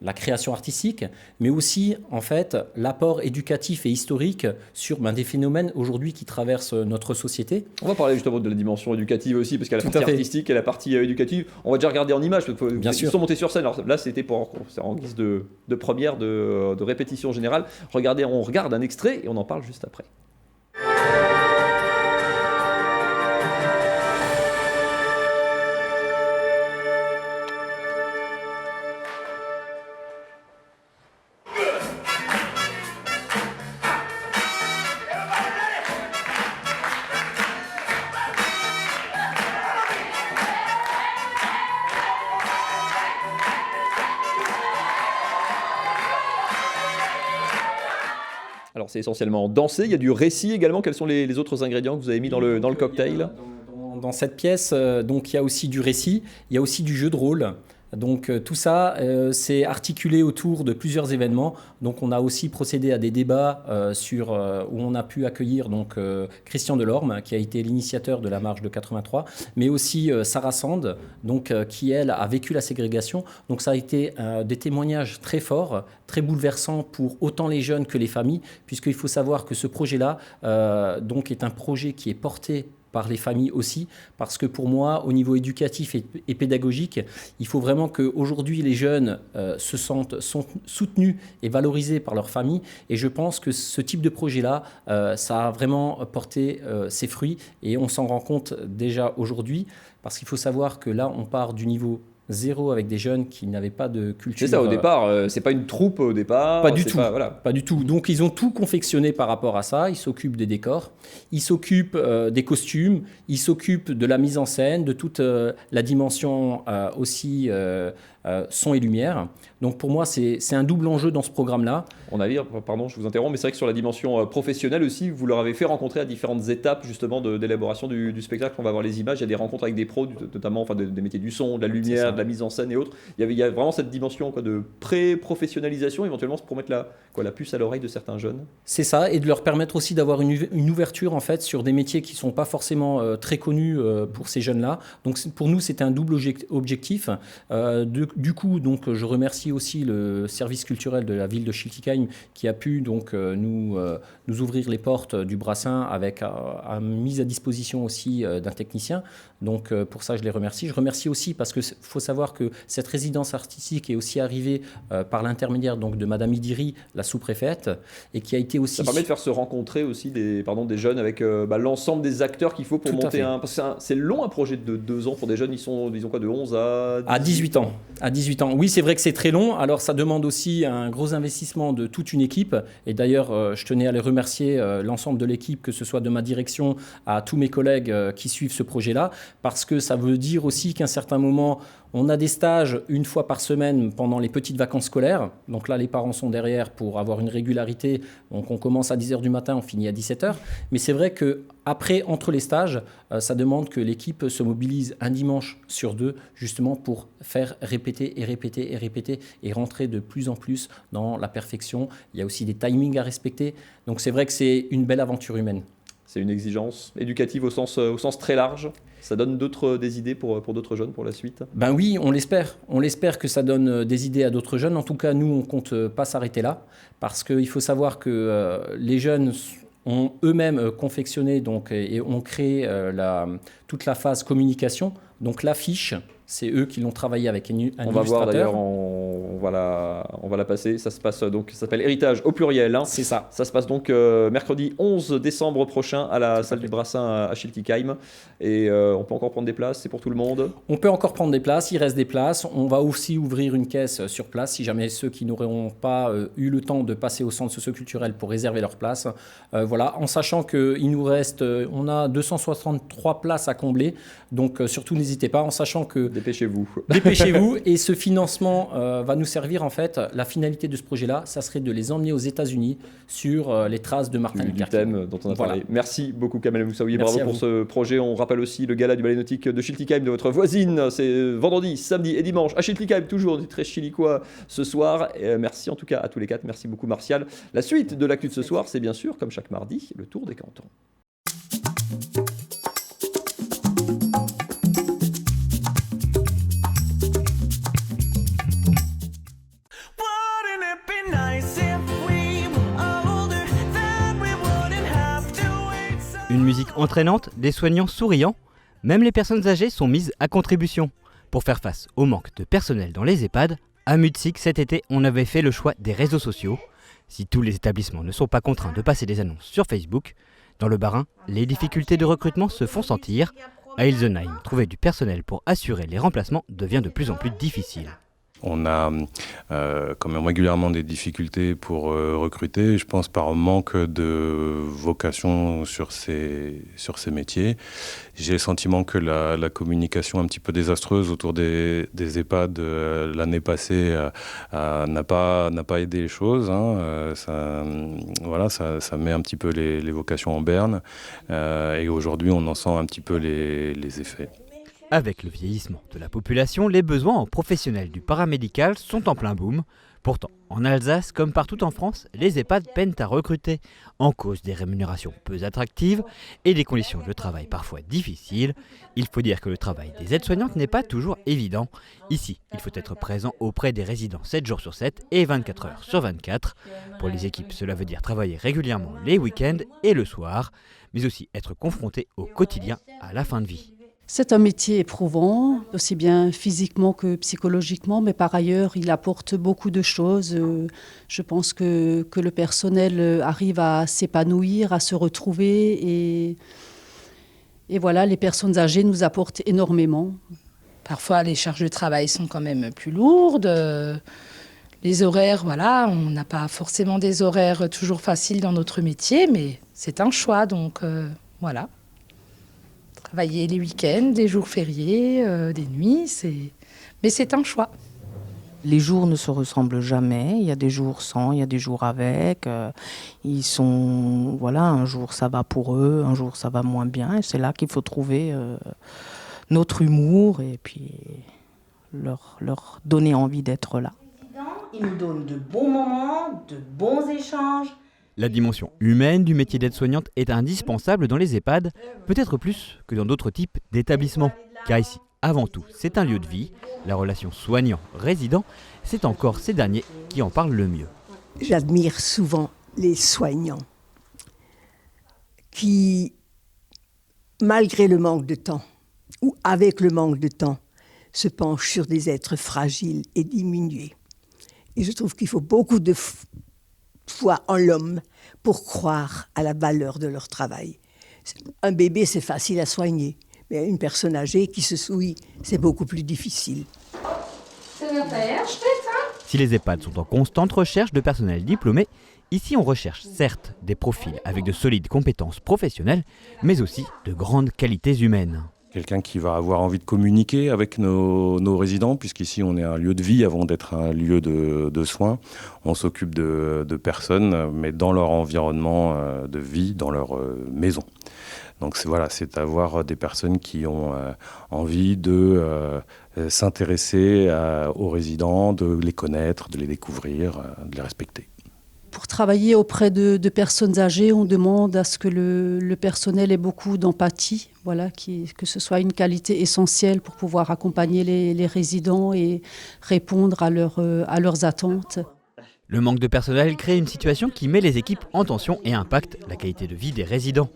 la création artistique, mais aussi en fait l'apport éducatif et historique sur des phénomènes aujourd'hui qui traversent notre société. On va parler justement de la dimension éducative aussi, parce qu'il y a la Tout à partie fait. artistique et la partie éducative. On va déjà regarder en images, parce que Bien ils sûr. sont montés sur scène. Alors là, c'était en guise de première, de répétition générale. Regardez, on regarde un extrait et on en parle juste après. Alors c'est essentiellement danser, il y a du récit également. Quels sont les autres ingrédients que vous avez mis dans le cocktail? Dans cette pièce, donc il y a aussi du récit, il y a aussi du jeu de rôle. Donc tout ça, c'est articulé autour de plusieurs événements. Donc on a aussi procédé à des débats où on a pu accueillir donc Christian Delorme, qui a été l'initiateur de la marche de 83, mais aussi Sarah Sand, donc qui elle a vécu la ségrégation. Donc ça a été des témoignages très forts, très bouleversants pour autant les jeunes que les familles, puisqu'il faut savoir que ce projet-là donc est un projet qui est porté par les familles aussi, parce que pour moi, au niveau éducatif et pédagogique, il faut vraiment qu'aujourd'hui les jeunes sont soutenus et valorisés par leur famille, et je pense que ce type de projet-là, ça a vraiment porté ses fruits, et on s'en rend compte déjà aujourd'hui, parce qu'il faut savoir que là, on part du niveau 0 avec des jeunes qui n'avaient pas de culture. C'est ça, au départ, c'est pas une troupe au départ. Pas du tout. Voilà. Pas du tout. Donc ils ont tout confectionné par rapport à ça. Ils s'occupent des décors, ils s'occupent des costumes, ils s'occupent de la mise en scène, de toute la dimension aussi son et lumière. Donc pour moi, c'est un double enjeu dans ce programme-là. On a vu, pardon, je vous interromps, mais c'est vrai que sur la dimension professionnelle aussi, vous leur avez fait rencontrer à différentes étapes justement d'élaboration du spectacle. On va voir les images, il y a des rencontres avec des pros, notamment des métiers du son, de la lumière, de la mise en scène et autres. Il y a vraiment cette dimension de pré-professionnalisation, éventuellement pour mettre la puce à l'oreille de certains jeunes. C'est ça, et de leur permettre aussi d'avoir une ouverture en fait sur des métiers qui ne sont pas forcément très connus pour ces jeunes-là. Donc pour nous, c'était un double objectif. Du coup, donc, je remercie aussi le service culturel de la ville de Schiltigheim qui a pu donc, nous ouvrir les portes du Brassin avec mise à disposition aussi d'un technicien. Donc pour ça, je les remercie. Je remercie aussi parce qu'il faut savoir que cette résidence artistique est aussi arrivée par l'intermédiaire donc, de Madame Idiri, la sous-préfète, et qui a été aussi... Ça permet de faire se rencontrer aussi des jeunes avec l'ensemble des acteurs qu'il faut pour monter un... Parce que c'est long un projet de 2 ans pour des jeunes, ils sont disons quoi, de 11 à 18 ans. À 18 ans. Oui, c'est vrai que c'est très long. Alors, ça demande aussi un gros investissement de toute une équipe. Et d'ailleurs, je tenais à les remercier, l'ensemble de l'équipe, que ce soit de ma direction à tous mes collègues qui suivent ce projet-là, parce que ça veut dire aussi qu'à un certain moment, on a des stages une fois par semaine pendant les petites vacances scolaires. Donc là, les parents sont derrière pour avoir une régularité. Donc on commence à 10h du matin, on finit à 17h. Mais c'est vrai qu'après, entre les stages, ça demande que l'équipe se mobilise un dimanche sur 2, justement pour faire répéter et répéter et répéter et rentrer de plus en plus dans la perfection. Il y a aussi des timings à respecter. Donc c'est vrai que c'est une belle aventure humaine. C'est une exigence éducative au sens très large. Ça donne des idées pour d'autres jeunes pour la suite? Ben oui, on l'espère. On l'espère que ça donne des idées à d'autres jeunes. En tout cas, nous, on ne compte pas s'arrêter là. Parce qu'il faut savoir que les jeunes ont eux-mêmes confectionné donc, et ont créé toute la phase communication. Donc l'affiche, c'est eux qui l'ont travaillé avec un illustrateur. On va voir d'ailleurs, on va la passer. Ça se passe donc, ça s'appelle Héritage au pluriel. Hein. C'est ça. Ça se passe donc mercredi 11 décembre prochain à la salle du Brassin à Schiltigheim. Et on peut encore prendre des places, c'est pour tout le monde? On peut encore prendre des places, il reste des places. On va aussi ouvrir une caisse sur place si jamais ceux qui n'auront pas eu le temps de passer au centre socio-culturel pour réserver leur place. Voilà, en sachant qu'il nous reste, on a 263 places à combler. Donc surtout n'hésitez pas, en sachant que... Dépêchez-vous. Dépêchez-vous. Et ce financement va nous servir en fait, la finalité de ce projet-là, ça serait de les emmener aux États-Unis sur les traces de Martin Luther King. Thème dont on a parlé. Merci beaucoup Kamel Moussaoui, Merci bravo pour ce projet. On rappelle aussi le gala du ballet nautique de Schiltigheim, de votre voisine. C'est vendredi, samedi et dimanche à Schiltigheim, toujours du très chilicois ce soir. Et merci en tout cas à tous les quatre. Merci beaucoup Martial. La suite de l'actu de ce soir, c'est bien sûr, comme chaque mardi, le tour des cantons. Une musique entraînante, des soignants souriants, même les personnes âgées sont mises à contribution. Pour faire face au manque de personnel dans les EHPAD, à Mutzig cet été, on avait fait le choix des réseaux sociaux. Si tous les établissements ne sont pas contraints de passer des annonces sur Facebook, dans le Bas-Rhin, les difficultés de recrutement se font sentir. À Ilsenheim, trouver du personnel pour assurer les remplacements devient de plus en plus difficile. On a quand même régulièrement des difficultés pour recruter, je pense par manque de vocation sur ces métiers. J'ai le sentiment que la communication un petit peu désastreuse autour des EHPAD l'année passée n'a pas aidé les choses. Ça met un petit peu les vocations en berne et aujourd'hui on en sent un petit peu les effets. Avec le vieillissement de la population, les besoins en professionnels du paramédical sont en plein boom. Pourtant, en Alsace, comme partout en France, les EHPAD peinent à recruter, en cause des rémunérations peu attractives et des conditions de travail parfois difficiles. Il faut dire que le travail des aides-soignantes n'est pas toujours évident. Ici, il faut être présent auprès des résidents 7 jours sur 7 et 24 heures sur 24. Pour les équipes, cela veut dire travailler régulièrement les week-ends et le soir, mais aussi être confronté au quotidien à la fin de vie. C'est un métier éprouvant, aussi bien physiquement que psychologiquement, mais par ailleurs, il apporte beaucoup de choses. Je pense que le personnel arrive à s'épanouir, à se retrouver. Et voilà, les personnes âgées nous apportent énormément. Parfois, les charges de travail sont quand même plus lourdes. Les horaires, voilà, on n'a pas forcément des horaires toujours faciles dans notre métier, mais c'est un choix, donc voilà. Travailler les week-ends, des jours fériés, des nuits, mais c'est un choix. Les jours ne se ressemblent jamais, il y a des jours sans, il y a des jours avec. Ils sont, voilà, un jour ça va pour eux, un jour ça va moins bien. Et c'est là qu'il faut trouver notre humour et puis leur donner envie d'être là. Ils nous donnent de bons moments, de bons échanges. La dimension humaine du métier d'aide-soignante est indispensable dans les EHPAD, peut-être plus que dans d'autres types d'établissements. Car ici, avant tout, c'est un lieu de vie. La relation soignant-résident, c'est encore ces derniers qui en parlent le mieux. J'admire souvent les soignants qui, malgré le manque de temps, ou avec le manque de temps, se penchent sur des êtres fragiles et diminués. Et je trouve qu'il faut beaucoup de foi en l'homme pour croire à la valeur de leur travail. Un bébé, c'est facile à soigner, mais une personne âgée qui se souille, c'est beaucoup plus difficile. Si les EHPAD sont en constante recherche de personnel diplômé, ici on recherche certes des profils avec de solides compétences professionnelles, mais aussi de grandes qualités humaines. Quelqu'un qui va avoir envie de communiquer avec nos résidents, puisqu'ici on est un lieu de vie avant d'être un lieu de soins. On s'occupe de personnes, mais dans leur environnement de vie, dans leur maison. Donc c'est avoir des personnes qui ont envie de s'intéresser aux résidents, de les connaître, de les découvrir, de les respecter. Pour travailler auprès de personnes âgées, on demande à ce que le personnel ait beaucoup d'empathie, voilà, que ce soit une qualité essentielle pour pouvoir accompagner les résidents et répondre à leurs attentes. Le manque de personnel crée une situation qui met les équipes en tension et impacte la qualité de vie des résidents.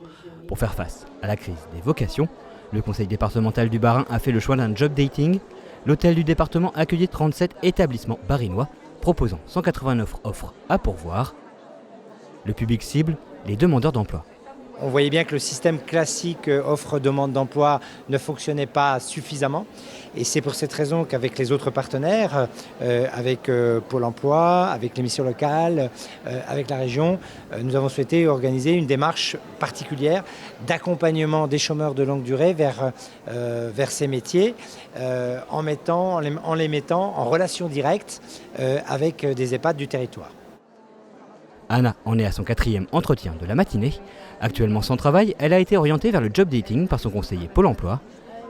Pour faire face à la crise des vocations, le conseil départemental du Bas-Rhin a fait le choix d'un job dating. L'hôtel du département accueillait 37 établissements barinois, proposant 189 offres à pourvoir. Le public cible, les demandeurs d'emploi. On voyait bien que le système classique offre-demande d'emploi ne fonctionnait pas suffisamment. Et c'est pour cette raison qu'avec les autres partenaires, avec Pôle emploi, avec les missions locales, avec la région, nous avons souhaité organiser une démarche particulière d'accompagnement des chômeurs de longue durée vers ces métiers, en les mettant en relation directe avec des EHPAD du territoire. Anna en est à son 4e entretien de la matinée. Actuellement sans travail, elle a été orientée vers le job dating par son conseiller Pôle emploi.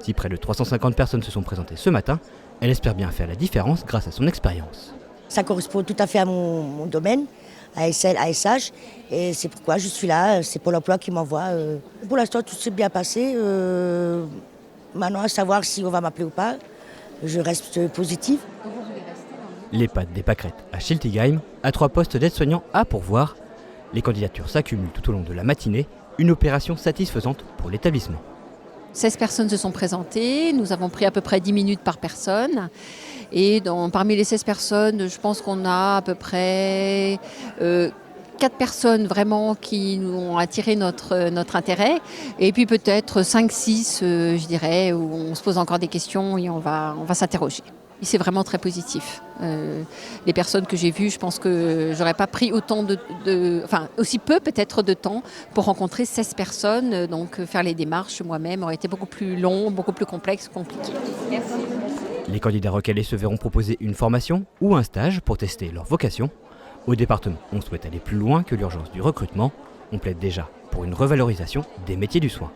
Si près de 350 personnes se sont présentées ce matin, elle espère bien faire la différence grâce à son expérience. Ça correspond tout à fait à mon domaine, ASL, ASH, et c'est pourquoi je suis là, c'est Pôle emploi qui m'envoie. Pour l'instant, tout s'est bien passé. Maintenant, à savoir si on va m'appeler ou pas, je reste positive. L'EHPAD des Pâquerettes à Schiltigheim a 3 postes d'aide-soignants à pourvoir. Les candidatures s'accumulent tout au long de la matinée, une opération satisfaisante pour l'établissement. 16 personnes se sont présentées, nous avons pris à peu près 10 minutes par personne. Et parmi les 16 personnes, je pense qu'on a à peu près 4 personnes vraiment qui nous ont attiré notre intérêt. Et puis peut-être 5-6, je dirais, où on se pose encore des questions et on va s'interroger. C'est vraiment très positif. Les personnes que j'ai vues, je pense que j'aurais pas pris aussi peu peut-être de temps pour rencontrer 16 personnes. Donc faire les démarches moi-même aurait été beaucoup plus long, beaucoup plus complexe, compliqué. Merci. Les candidats recalés se verront proposer une formation ou un stage pour tester leur vocation. Au département, on souhaite aller plus loin que l'urgence du recrutement. On plaide déjà pour une revalorisation des métiers du soin.